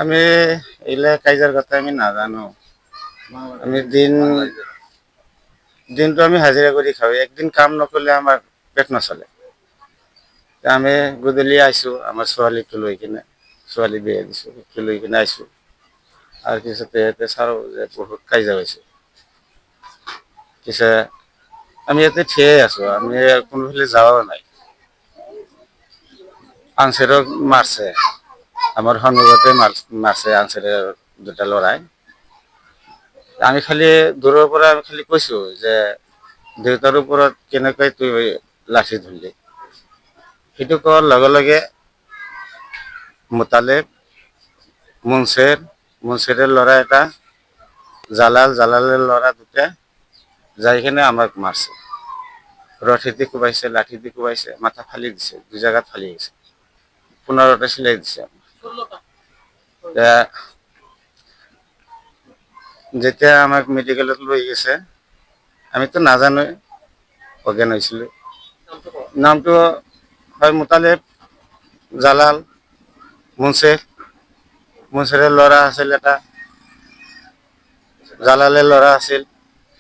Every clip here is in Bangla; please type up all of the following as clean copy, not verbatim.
আমি এইলা কাইজাৰ কথা আমি নাজানো। আমি দিনটো আমি হাজিৰা কৰি খাওঁ, একদিন কাম নকৰিলে আমাৰ পেট নচলে। আমি গধূলি আইছোঁ আমাৰ ছোৱালীটো লৈ কিনে, ছোৱালী বিয়া দিছোঁ, সেইটো লৈ কিনে আইছোঁ। আৰু পিছতে ইয়াতে চাওঁ যে বহুত কাজিয়া হৈছে। পিছে আমি ইয়াতে থিয়াই আছোঁ, আমি কোনোফালে যাৱাও নাই। আনচাৰক মাৰছে, আমাৰ সন্মুখতে মাৰছে আনচাৰৰ দুটা ল'ৰাই। আমি খালি দূৰৰ পৰা আমি খালি কৈছোঁ যে দেউতাৰ ওপৰত কেনেকৈ তুই লাঠি ধৰলি। সেইটো কোৱাৰ লগে লগে মোতালেব, মুনছেৰৰ ল'ৰা এটা, জালালৰ ল'ৰা দুটা যাই কিনে আমাক মাৰছে। ৰথি দি কোবাইছে, লাঠি দি কোবাইছে, মাথা ফালি দিছে, 2 জাগাত ফালি গৈছে। 15টা চিলাই দিছে। যেতিয়া আমাক মেডিকেলত লৈ গৈছে, আমিতো নাজানোৱে, অজ্ঞান হৈছিলোঁ। নামটো হয় মোতালেব, জালাল, মুনছেৰৰ ল'ৰা আছিল এটা, জালালৰ ল'ৰা আছিল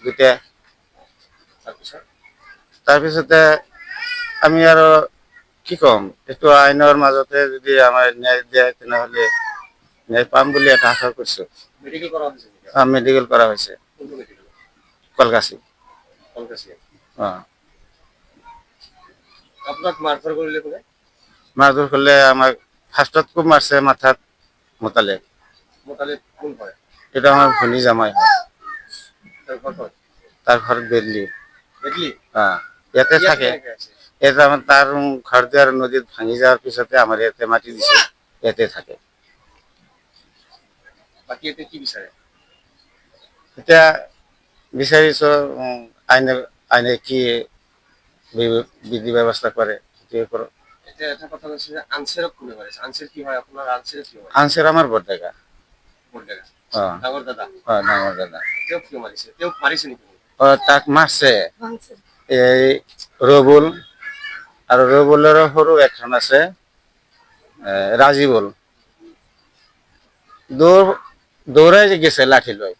দুটা। তাৰপিছতে আমি আৰু কি ক'ম, এইটো আইনৰ মাজতে যদি আমাৰ ন্যায় দিয়ে তেনেহ'লে ন্যায় পাম বুলি এটা আশা কৰিছোঁ। মেডিকেল কৰা হৈছে কলগাছি। আপোনাক মাৰধৰ কৰিলে কোনে? মাৰধৰ কৰিলে আমাক ফাৰ্ষ্টত খুব মাৰছে মাথাত মোতালেব। কোন হয়? এটা আমার ভনী জামাই হয়। তার ঘর বেদলি। হ্যাঁ, ইয়াতে থাকে। এটা আমার তার ঘর দেওয়ার নদীত ভাঙি যাওয়ার পিছতে আমার ইয়াতে মাটি দিছে, ইয়াতে থাকে। বাকি এতে কি বিচাৰে? এটা বিচাৰিছো আইনে কি বিধি ব্যৱস্থা কৰে সেইটোৱে কৰক। এতিয়া এটা কথা কৈছে যে আনসাৰক কোনে মাৰিছে? আনসাৰ কি হয় আপোনাৰ? আনসাৰ কি হয়? আনসাৰ আমাৰ বৰডেকা। ডাঙৰ দাদা? ডাঙৰ দাদা। তেওঁক কিয় মাৰিছে? তেওঁক মাৰিছে নেকি? তাক মারছে এই রবুল, আর রবুলের সরু একজন আছে রাজিবুল, দৌড়াই গেছে লাঠি লৈ,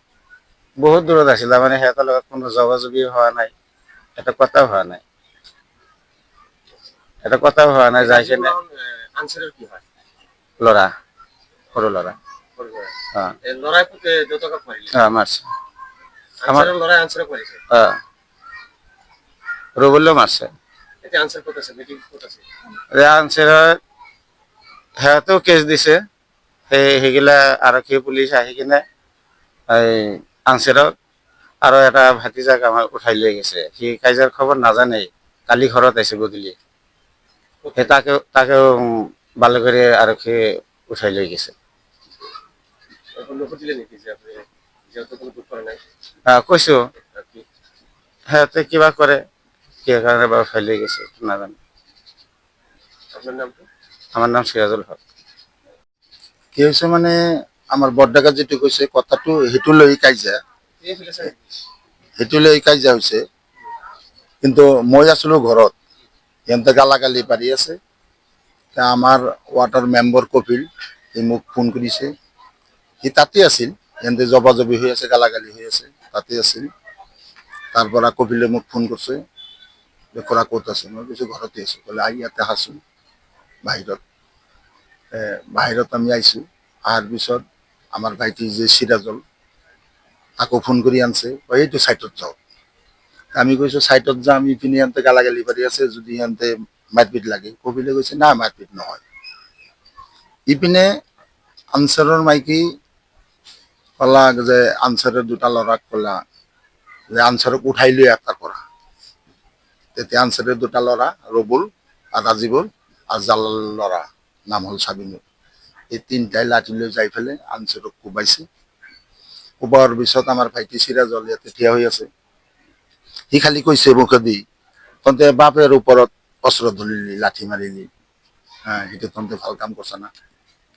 বহুত দূৰত আছিল, মানে সিহঁতৰ লগত কোনো যোগাযোগী হোৱা নাই, এটা কথাও হোৱা নাই, যাই কিনে আনসারের কি হয়? ল'ৰা, সৰু ল'ৰা। লড়াই পুতে দেউতাকক মারিলে? মারছে। আনসারের লড়াই আনসারক মারিছে? রবুলও মারছে। এতিয়া আনসার ক'ত আছে? মিটিং ক'ত আছে? আনসাৰৰ সিহঁতেও কেছ দিছে, সেইগিলা আৰক্ষী পুলিচ আহি কিনে আনসাৰক আৰু এটা ভাতিজাক আমাৰ উঠাই লৈ গৈছে। সি কাইজাৰ খবৰ নাজানেই, কালি ঘৰত আহিছে গধূলি। তাকেও ভালো করে আরক্ষী উঠাই লৈ গেছে। কৈছো সিহঁতে কিবা কৰে, কি কাৰণে বাৰু উঠাই লৈ গেছে নাজানো। আমার নাম সিরাজুল হক। কি হৈছে মানে আমাৰ বৰডেকা যিটো কৈছে কথাটো সেইটো লৈ কাজিয়া হৈছে, কিন্তু মই আছিলো ঘৰত, সিহঁতে গালাগালি পাৰি আছে। আমাৰ ৱাটাৰ মেম্বাৰ কপিল সি মোক ফোন কৰিছে, সি তাতে আছিল, সিহঁতে জবাজবি হৈ আছে, গালাগালি হৈ আছে, তাতে আছিল। তাৰ পৰা কপিলে মোক ফোন কৰিছে, খুৰা ক'ত আছে? মই কৈছোঁ ঘৰতে আছোঁ। ক'লে আহি ইয়াতে আহাচোন বাহিৰত। বাহিৰত আমি আহিছোঁ, অহাৰ পিছত আমাৰ ভাইটি যে চিৰাজল আকৌ ফোন কৰি আনছে, এইটো চাইটত যাওঁ। আমি কৈছোঁ চাইটত যাম, ইপিনে সিহঁতে গালাগালি পাৰি আছে, যদি সিহঁতে মাৰপিট লাগে। কপিলে কৈছে না মাৰপিট নহয়। ইপিনে আনচাৰৰ মাইকী ক'লা যে আনচাৰৰ দুটা ল'ৰাক ক'লা যে আনচাৰক উঠাই লৈ তাৰ পৰা। তেতিয়া আনচাৰৰ দুটা ল'ৰা ৰবুল আৰু ৰাজীৱৰ আৰু জালাল ল'ৰা নাম হ'ল চাবিনুৰ, এই তিনিটাই লাঠি লৈ যাই পেলাই আনচাৰক কোবাইছে। কোবোৱাৰ পিছত আমাৰ ভাইটি চিৰাজল ইয়াতে থিয় হৈ আছে, সি খালি কৈছে মুখেদি তহঁতে বাপেৰ ওপৰত অস্ত্ৰ ধৰিলি, লাঠি মাৰিলি, সেইটো তহঁতে ভাল কাম কৰছা না।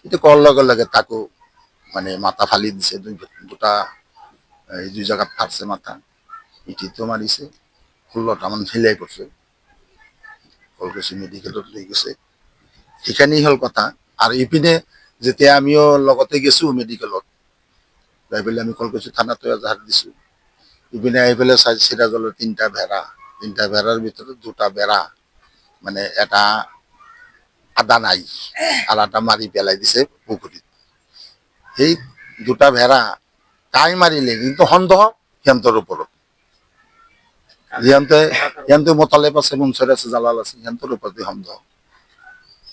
কিন্তু কোৱাৰ লগে লগে তাকো মানে মাথা ফালি দিছে, দুটা 2 জাগাত ফাটছে মাথা, ইটিতো মাৰিছে, 16টামান চিলাই কৰিছে। কলকাছি মেডিকেলত লৈ গৈছে। সেইখানেই হ'ল কথা। আৰু ইপিনে যেতিয়া আমিও লগতে গেছো মেডিকেলত যাই পেলাই আমি কল কৰিছো থানাতো এজাহাৰ দিছো ইপিনে আহি পেলাই চাই চিৰাজলৰ তিনিটা ভেড়াৰ ভিতৰত দুটা বেৰা মানে এটা আদা নাই আৰু এটা মাৰি পেলাই দিছে পুখুৰীত সেই দুটা ভেড়া কাই মাৰিলে কিন্তু সন্দেহ সিহঁতৰ ওপৰত সিহঁতে মোতালেব আছে মনচৰ আছে জালাল আছে সিহঁতৰ ওপৰতে সন্দেহ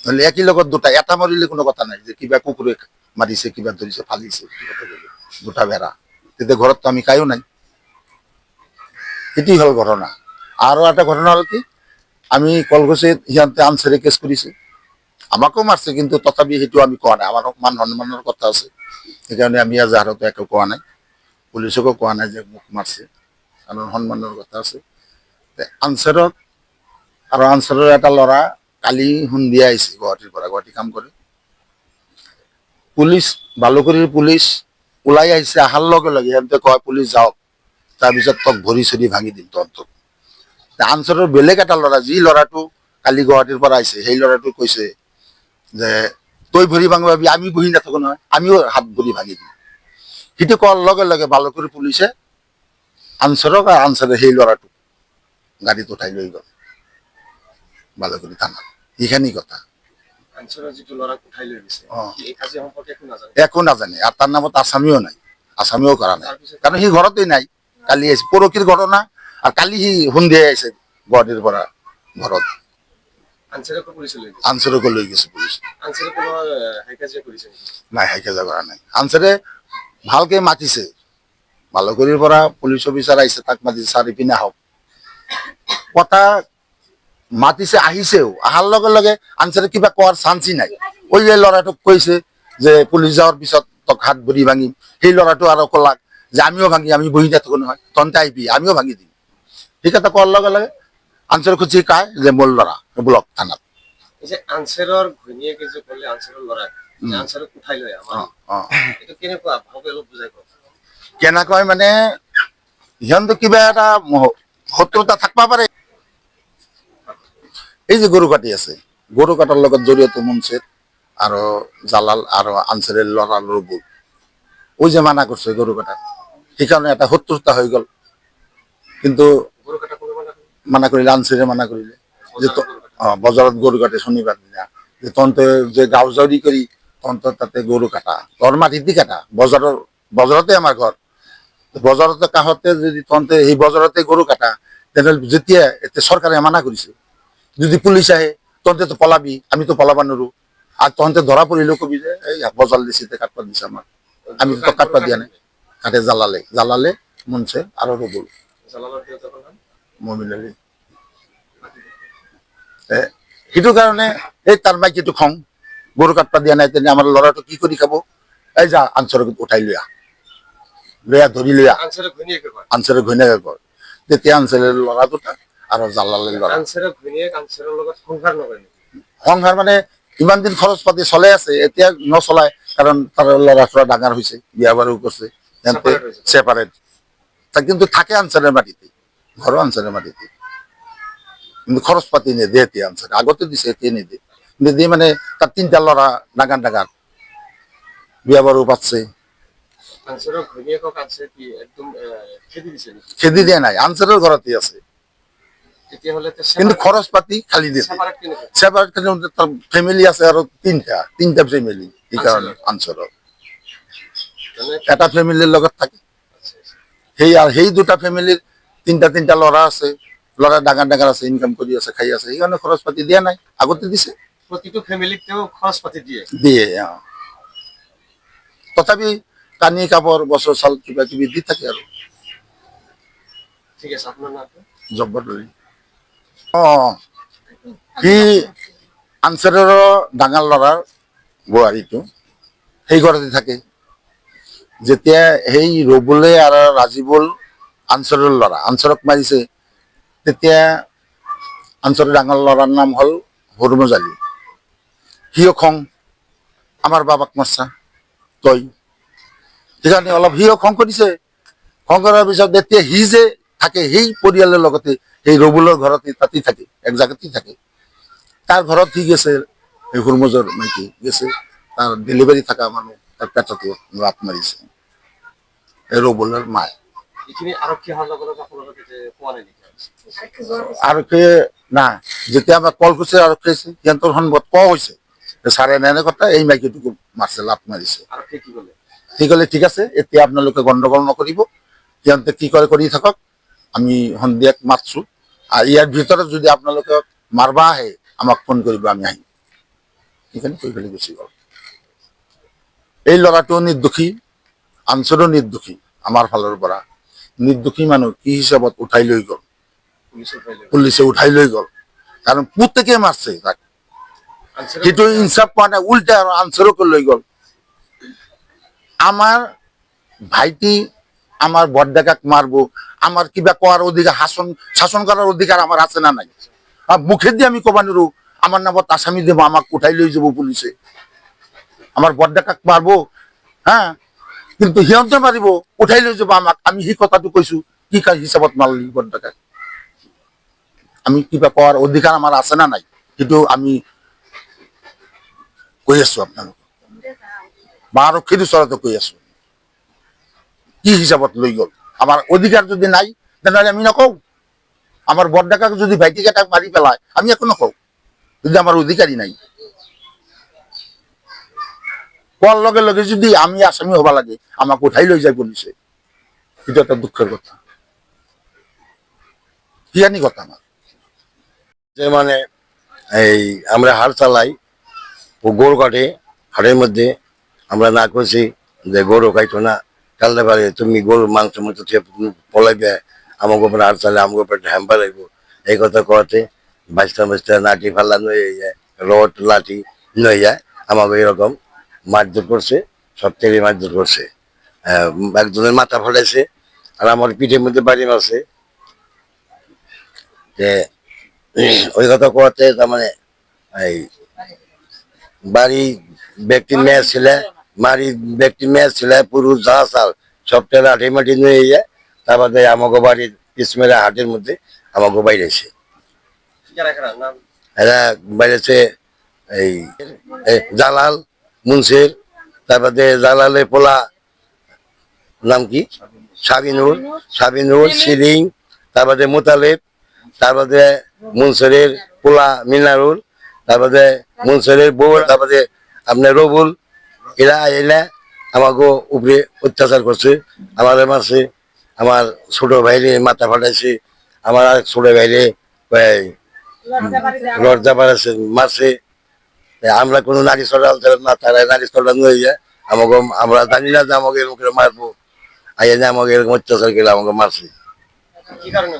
নহলে একই লগত দুটা এটা মাৰিলে কোনো কথা নাই যে কিবা কুকুৰে মাৰিছে কিবা ধৰিছে ফালিছে দুটা ভেড়া তেতিয়া ঘৰত তো আমি কায়ো নাই এটি হল ঘটনা আৰু এটা ঘটনা হল কি আমি কলগছিত সিহঁতে আনসাৰে কেছ কৰিছে আমাকেও মারছে কিন্তু তথাপি সেইটো আমি কোৱা নাই আমাৰ মান সন্মানৰ কথা আছে সেইকাৰণে আমি এজাহাৰতো একো কোৱা নাই পুলিচকো কোৱা নাই যে মোক মারছে কাৰণ সন্মানৰ কথা আছে আনসাৰক আৰু আনসাৰৰ এটা ল'ৰা কালি সন্ধিয়া আহিছে গুৱাহাটীৰ পৰা গুৱাহাটী কাম কৰে পুলিচ বালুকুৰিৰ পুলিচ ওলাই আহিছে অহাৰ লগে লগে সিহঁতে কয় পুলিচ যাওক তাৰপিছত তোক ভৰি চৰি ভাঙি দিম তহঁতক আনসাৰৰ বেলেগ এটা ল'ৰা যি ল'ৰাটো কালি গুৱাহাটীৰ পৰা আহিছে সেই ল'ৰাটো কৈছে যে তই ভৰি ভাঙিবি আমি বহি নাথাকো নহয় আমিও হাত ভৰি ভাঙি দিম সেইটো কোৱাৰ লগে লগে বালুকুৰি পুলিচে আনসাৰক আৰু আনসাৰে সেই ল'ৰাটো গাড়ীত উঠাই লৈ গ'ল বালুকুৰি থানাত এইখিনি কথা আনসাৰৰ যিটো ল'ৰাক উঠাই লৈ গৈছে অ। সি এই কাজিয়া সম্পৰ্কে একো নাজানে একো নাজানে আৰু তাৰ নামত আসামিও নাই আসামিও কৰা নাই তাৰপিছত কাৰণ সি ঘৰতেই নাই কালি আহিছে পৰহিৰ ঘটনা আৰু কালি সি সন্ধিয়া আহিছে গুৱাহাটীৰ পৰা ঘৰত আনসাৰকো পুলিচে লৈ গৈছে আনসাৰকো লৈ গৈছে পুলিচ আনসাৰে কোনো হাই কাজিয়া কৰিছে নেকি নাই হাইকেজা কৰা নাই আনসাৰে ভালকে মাতিছে বালুকুৰিৰ পৰা পুলিচ অফিচাৰ আহিছে তাক মাতিছে চাৰি পিনে আহক কথা মাতিছে আহিছেও অহাৰ লগে লগে আনসাৰে কিবা কোৱাৰ চান্সই নাই ওই যে ল'ৰাটোক কৈছে যে পুলিচ যাওয়ার পিছত তোক হাত ভৰি ভাঙিম সেই ল'ৰাটো আৰু কলাক যে আমিও ভাঙি আমি বহি নাথাকো নহয় তহঁতে আহিবি আমিও ভাঙি দিম ঠিক আছে কোৱাৰ লগে লগে আনসাৰ খুঁজি কায় যে মোৰ ল'ৰা ব্লক থানাত এই যে আনসাৰৰ ঘৈণীয়েকে যে ক'লে আনসাৰৰ ল'ৰাক যে আনসাৰক উঠাই লৈ আমাৰ এইটো কেনেকুৱা ভাৱে অলপ বুজাই কওক কেনেকৈ মানে সিহঁতে কিবা এটা শত্ৰুতা থাকবা পাৰে এই যে গৰু কাটি আছে গৰু কাটাৰ লগত জড়িত মুনছেদ আৰু জালাল আৰু আনসারের ল'ৰা ৰবুল ওই যে মানা করছে গরু কাটা সেইকাৰণে এটা শত্ৰুতা হৈ গ'ল কিন্তু গৰু কাটা কোনো মানা কৰিলে আনসারে মানা কৰিলে যে বজাৰত গৰু কাটে শনিবাৰ দিনা যে তন্তে যে গাঁও জৰি কৰি তন্তৰ তাতে গৰু কাটা তোর মাটি দি কাটা বজাৰতে আমাৰ ঘৰ বজাৰতে কাষতে যদি তন্তে সেই বজাৰতে গৰু কাটা তেনেহ'লে যেতিয়া এতিয়া চৰকাৰে মানা কৰিছে যদি পুলিচ আহে তন্তে তো পলাবি আমি তো পলাবা নোৱাৰো আর তহতে ধরা পড়িলেও কবি যে এই বজাল দিছে কাটপা দিছে আমার আমি তো কাটপা দিয়া নাই কাটে জালালে মুনছে আর রবুল জালালৰ দেউতাকৰ নাম মমিন আলী সেইটো কাৰণে এই তাৰ মাইকীটো খং গৰু কাটপা দিয়া নাই তেনে আমাৰ ল'ৰাটো কি কৰি খাব এই যা আনসাৰক উঠাই লৈ ধৰি লৈ আনসাৰৰ ঘৈণীয়েকে কয় আনসাৰে ঘৈণীয়েকে কয় তেতিয়া আনসাৰে ল'ৰা দুটা আৰু জালালে ল'ৰা আনসাৰৰ ঘৈণীয়েক আনসাৰৰ লগত সংসাৰ নকৰে নেকি সংসাৰ মানে ইমান দিন খৰচ পাতি চলে আছে এতিয়া নচলায় কাৰণ তাৰ ল'ৰা ছোৱালী ডাঙৰ হৈছে বিয়া বাৰু কৰিছে Separate হৈছে। সেপারেট কিন্তু থাকে আনসারের মাটিতে ঘরও আনসারের মাটিতে কিন্তু খরচ পাতি নেদে এতিয়া আনসারে আগতে দিছে এতিয়া নেদে নেদে মানে তার তিনটা ল'ৰা ডাঙৰ বিয়া বাৰু পাচ্ছে আনসাৰৰ ঘৈণীয়েকক আনসাৰে কি একদম খেদি দিছে নেকি খেদি দিয়া নাই আনসারের ঘৰতে আছে তেতিয়াহ'লে কিন্তু খৰচ পাতি খালি দিছে সেপাৰেট কেনেকৈ সেপারেট তার ফ্যামিলি আছে আৰু তিনটা ফ্যামিলি এই কারণে আনসারের মানে এটা ফ্যামিলির লগত থাকে আচ্ছা, আচ্ছা। সেই দুটা ফ্যামিলির তিনটা ল'ৰা আছে ল'ৰা ডাঙৰ আছে ইনকাম কৰি আছে খাই আছে সেইকাৰণে খৰচ পাতি দিয়া নাই আগতে দিছে প্ৰতিটো ফেমিলিক তেওঁ খৰচ পাতি দিয়ে দিয়ে তথাপি কানি কাপড় বছৰ চাল কিবা কিবি দি থাকে আৰু ঠিক আছে আপোনাৰ নামটো জব্বর সি আনসারের ডাঙৰ ল'ৰাৰ বোৱাৰীটো সেই ঘৰতে থাকে যেতিয়া সেই ৰবুলে আৰু ৰাজীবুল আনসারের ল'ৰা আনসারক মাৰিছে তেতিয়া আনসারের ডাঙৰ ল'ৰাৰ নাম হ'ল হৰমুজ আলী সিও খং আমাৰ বাবাক মাৰছা তই সেইকাৰণে অলপ সিও খং কৰিছে খং কৰাৰ পিছত এতিয়া সি যে থাকে সেই পৰিয়ালৰ লগতে সেই ৰবুলৰ ঘৰতে তাতেই থাকে এক জাগাতেই থাকে তাৰ ঘৰত সি গেছে এই হৰমুজৰ মাইকী গেছে তার ডেলিভারি থাকা মানুষ তার পেটাতে লাত মারিছে এই রবুলের মায় এইখিনি আৰক্ষী অহাৰ লগে লগে আপোনালোকে যে কোৱা নাই নেকি? আৰক্ষী না যেতিয়া আমাৰ কল কৰিছে আৰক্ষী সিহঁতৰ সন্মুখত কোৱা হৈছে ছাৰে এনে কথা এই মাইকীটোকো মাৰিছে লাত মাৰিছে আৰক্ষীয়ে কি ক'লে? সি ক'লে ঠিক আছে এতিয়া আপোনালোকে গণ্ডগোল নকৰিব সিহঁতে কি কৰে কৰি থাকক আমি সন্ধিয়াক মাতছো আৰু ইয়াৰ ভিতৰত যদি আপোনালোকে মাৰবা আহে আমাক ফোন কৰিব আমি আহিম সেইকাৰণে কৈ পেলাই গুচি গ'ল এই ল'ৰাটো নিৰ্দোষী আনচৰো নিৰ্দোষী আমাৰ ফালৰ পৰা নিৰ্দোষী মানুহ কি হিচাপত উঠাই লৈ গ'ল পুলিচে উঠাই লৈ গ'ল কাৰণ পুতেকে মাৰছে তাক সেইটো ইনচাফ পোৱা নাই উল্টা আৰু আনচাৰকে লৈ গ'ল আমাৰ ভাইটি আমাৰ বৰডেকাক মারব আমার কিবা কোয়ার অধিকার শাসন করার অধিকার আমার আছে না নাই মুখেদি আমি কবা নিরু আমার নামত আসামি দেব আমাকে উঠাই লৈ যাব পুলিশে আমার বরডেকাক মারবো হ্যাঁ কিন্তু সিহঁতে মারিব উঠাই লৈ যাব আমাক আমি সেই কথাটো কৈছো কি হিচাপত মারলি বরডেকাক আমি কিবা কোয়ার অধিকার আমার আছে না নাই কিন্তু আমি কৈ আছো আপনার বা আৰক্ষীৰ ওচৰতে কৈ আছো কি হিচাপত লৈ গ'ল আমার অধিকার যদি নাই তাহলে আমি নকওঁ আমার বৰডেকাক যদি ভাইটিকেটাক মারি পেলায় আমি একো নকওঁ যদি আমার অধিকারই নাই কোৱাৰ লগে লগে যদি আমি আসামি হবা লাগে আমাক উঠাই লৈ যায় পুলিশে এটা একটা দুঃখের কথা কি জানি কথা আমার যে মানে এই আমরা হাল চালাই ও গরু কাটে হাটের মধ্যে আমরা না করছি যে গরু খাইতো না কালতে পারে তুমি গরুর মাংস মতো পলাইবে আমাকে উপরে হাল চালে আমাকে উপরে ঢ্যাম্পা লাগবো এই কথা করাতে বাঁচতে বাঁচতে নাটি ফাল্লা নয়ে যায় রড লাঠি নয়ে যায় আমাকে এরকম মারধর করছে সব থেকে মারধর করছে একজনের মাথা ফেলেছে আর আমার পিঠের মধ্যে বাড়ি মারছে যে ওই কথা করাতে তার মানে এই বাড়ি ব্যক্তির মেয়ে ছেলে বাড়ির ব্যক্তির মেয়ে ছেলে পুরুষ যা চাল সবটা লাঠি মাটি নিয়ে যায় তারপরে আমাকে বাড়ির ইসমেরা হাটের মধ্যে আমাকে বাইরেছে এরা বাইরেছে এই জালাল মুন্সির তারপরে জালালের পোলা নাম কি সাবিনুর সিলিং তারপরে মোতালেব তারপরে মুনসরের পোলা মিনারুল তারপরে মুনসরের বউ তারপরে আপনার রবুল এরা এলা আমাকে উপরে অত্যাচার করছে আমাদের মাসে আমার ছোট ভাইরে মাথা ফাটাইছে আমার আর ছোট ভাইরে লজ্জা বাড়াচ্ছে মারছে আমরা কোনো নারী চড়াল না তারা নারী চড়াল হয়ে যায় আমাকে আমরা জানি না যে আমাকে এরকম করে মারবো আইয়া যে আমাকে এরকম অত্যাচার করে আমাকে মারছে কি কারণে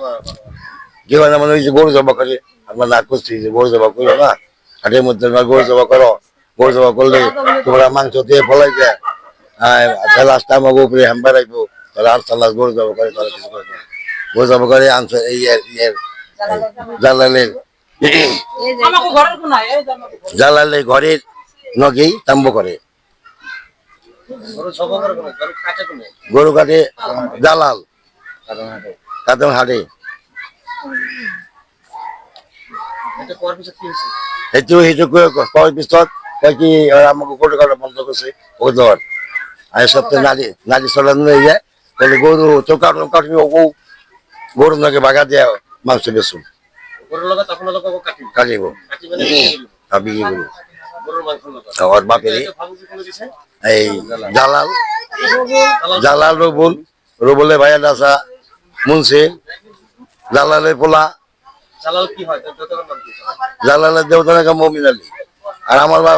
কি মানে মানে ওই যে গরু জবা করে আমরা না করছি যে গরু জবা করো না হাটের মধ্যে গরু জবা করো গরু জবা করলে তোমরা মাংস দিয়ে ফলাইবে লাস্ট আমাকে উপরে হ্যাম্বার রাখবো তাহলে আর সাল্লাহ গরু জবা করে তারা কিছু করে না গরু জবা করে আনছে এই জালালের জালালের ঘরের নগেই তাম্ব করে গরু কাটে জালাল কাদম হাটে সেইটো সেইটো কয় পিছত কয় কি আমাকে গরু কাটা বন্ধ করছে ও ধর আর সপ্তাহে নারী চলানো হয়ে যায় তাহলে গরু তো কাটবি গরু নাকি বাগা দিয়ে মাংস বেচুন কাটিব বিক্রি করব আর বাপের এই জালাল রবুলে ভাইয়া দাসা মুন্সি জালালের পোলা জালালের দেবতার নাম মমিন আলী আর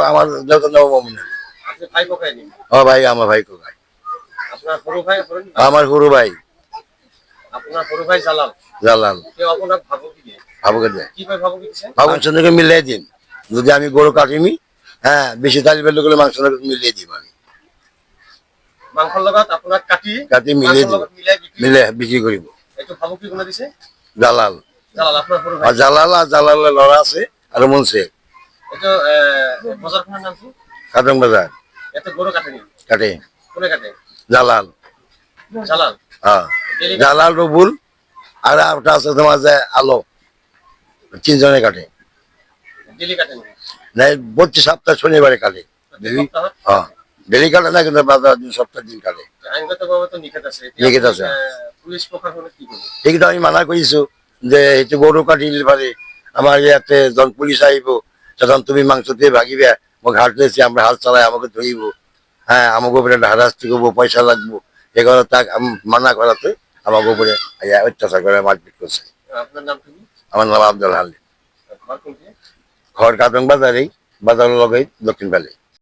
আমার দেবতার নাম মমিন আলী ও ভাই আমার ভাই কোথায় আমার সরু ভাই জালাল ভাবুর সঙ্গে মিলিয়ে দিন যদি আমি গরু কাটিমি হ্যাঁ বেশি তালি বেলে গেলে মাংস মিলিয়ে দিব আমি কাটি মিলিয়ে বিক্রি করিব জালাল আর জালালের লড়া আছে আর মনসে কাটং বাজার কাটে জালাল হ্যাঁ জালাল রবুল আর ওটা আছে তোমার যে আলো 3 জনে কাটে প্রতি সপ্তাহ শনিবারে কাটে ডেলি সপ্তাহত ডেলি কাটে না কিন্তু বাজার দিন সপ্তাহ দিন কাটে আইনগতভাৱে তো নিষেধ আছে এতিয়া নিষেধ আপুনি, আছে। পুলিচ প্ৰশাসনে কি কৰিব? এইকেইটা আমি মানা কৰিছো যে সেইটো গৰু কাটিলে পারে আমার ইয়াতে যখন পুলিশ আইব তখন তুমি মাংস দিয়ে ভাগিবে মোক হাট দিয়েছি আমরা হাল চালাই আমাকে ধরিব হ্যাঁ আমাকে উপরে হারাস্তি করবো পয়সা লাগবো এগুলো তাক মানা করাতে আমাকে উপরে অত্যাচার করে মারপিট করছে। আপোনাৰ নামটো কি? আমার নাম আব্দুল হালিম, ঘৰ কোনখিনি? ঘর কাটং বাজারেই বাজারের লগে দক্ষিণ পালে।